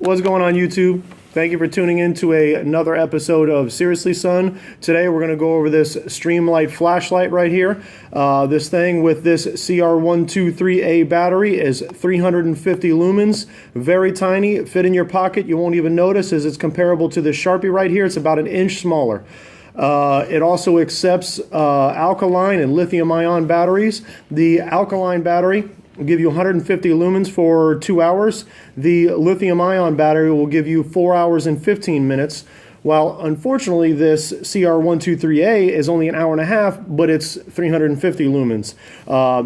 What's going on, YouTube? Thank you for tuning in to another episode of Seriously, Today we're going to go over this Streamlight flashlight right here. This thing with this CR123A battery is 350 lumens. Very tiny, fit in your pocket. You won't even notice as it's comparable to the Sharpie right here. It's about an inch smaller. It also accepts alkaline and lithium-ion batteries. The alkaline battery will give you 150 lumens for 2 hours. The lithium-ion battery will give you 4 hours and 15 minutes. While unfortunately this CR123A is only an hour and a half, but it's 350 lumens.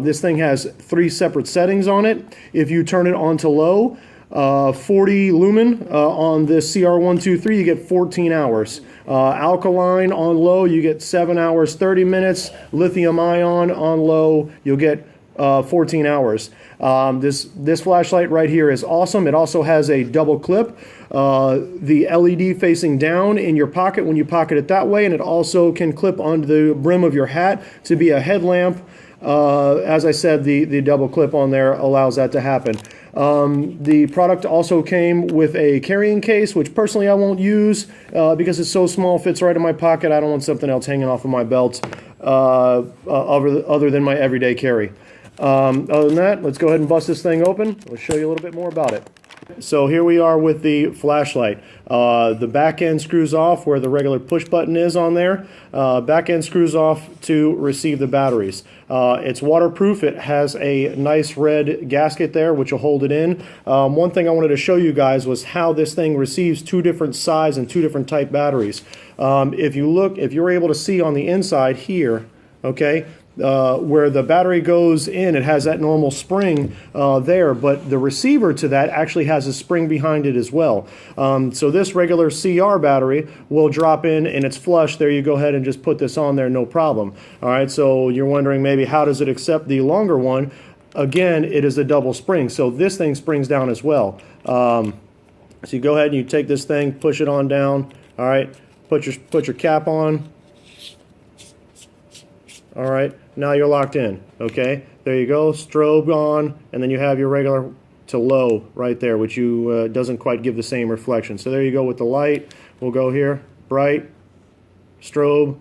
This thing has 3 separate settings on it. If you turn it on to low, 40 lumen on this CR123, you get 14 hours. Alkaline on low, you get 7 hours, 30 minutes. Lithium-ion on low, you'll get 14 hours. This flashlight right here is awesome. It also has a double clip. The LED facing down in your pocket when you pocket it that way, and it also can clip onto the brim of your hat to be a headlamp. As I said, the double clip on there allows that to happen. The product also came with a carrying case, which personally I won't use because it's so small, fits right in my pocket. I don't want something else hanging off of my belt other than my everyday carry. Other than that, let's go ahead and bust this thing open. We'll show you a little bit more about it. So here we are with the flashlight. The back end screws off where the regular push button is on there. Back end screws off to receive the batteries. It's waterproof. It has a nice red gasket there which will hold it in. One thing I wanted to show you guys was how this thing receives 2 different size and 2 different type batteries. If you're able to see on the inside here, okay, where the battery goes in, it has that normal spring there, but the receiver to that actually has a spring behind it as well. So this regular CR battery will drop in and it's flush. There you go ahead and just put this on there, no problem. All right, so you're wondering maybe how does it accept the longer one? Again, it is a double spring, so this thing springs down as well. So you go ahead and you take this thing, push it on down. All right, put your cap on. All right, now you're locked in, okay? There you go, strobe on, and then you have your regular to low right there, which doesn't quite give the same reflection. So there you go with the light. We'll go here, bright, strobe,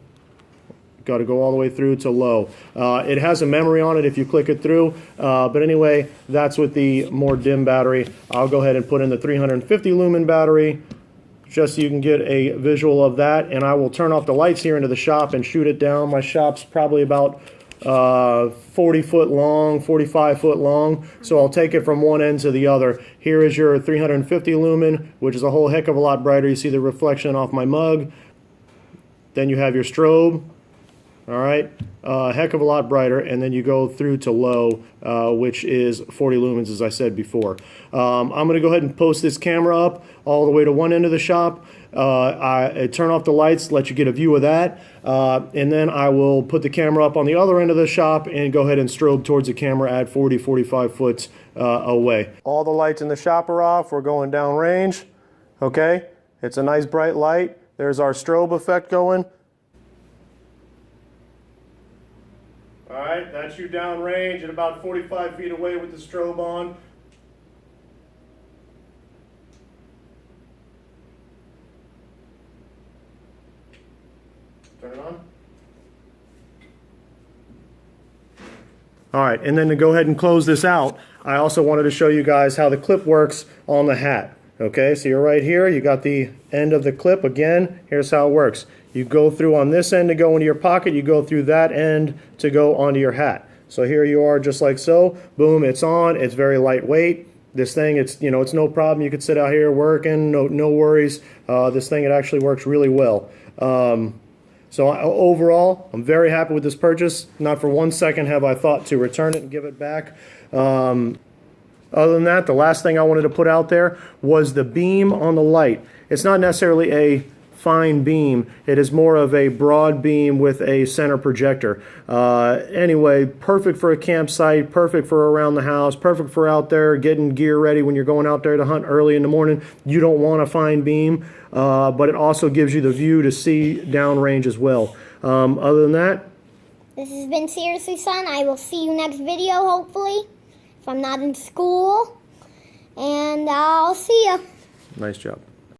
got to go all the way through to low. It has a memory on it if you click it through, but anyway, that's with the more dim battery. I'll go ahead and put in the 350 lumen battery, just so you can get a visual of that, and I will turn off the lights here into the shop and shoot it down. My shop's probably about 40 foot long, 45 foot long, so I'll take it from one end to the other. Here is your 350 lumen, which is a whole heck of a lot brighter. You see the reflection off my mug. Then you have your strobe. All right, heck of a lot brighter, and then you go through to low, which is 40 lumens, as I said before. I'm going to go ahead and post this camera up all the way to one end of the shop. I turn off the lights, let you get a view of that, and then I will put the camera up on the other end of the shop and go ahead and strobe towards the camera at 40, 45 foot away. All the lights in the shop are off. We're going down range. Okay, it's a nice bright light. There's our strobe effect going. All right, that's you down range at about 45 feet away with the strobe on. Turn it on. All right, and then to go ahead and close this out, I also wanted to show you guys how the clip works on the hat. Okay, so you're right here, you got the end of the clip. Again, here's how it works. You go through on this end to go into your pocket, you go through that end to go onto your hat. So here you are, just like so. Boom, it's on. It's very lightweight. This thing, it's no problem. You could sit out here working, no worries. This thing, it actually works really well. So overall, I'm very happy with this purchase. Not for 1 second have I thought to return it and give it back. Other than that, the last thing I wanted to put out there was the beam on the light. It's not necessarily a fine beam. It is more of a broad beam with a center projector. Anyway, perfect for a campsite, perfect for around the house, perfect for out there getting gear ready when you're going out there to hunt early in the morning. You don't want a fine beam, but it also gives you the view to see downrange as well. Other than that, this has been Seriouslyson. I will see you next video, hopefully, if I'm not in school. And I'll see ya. Nice job.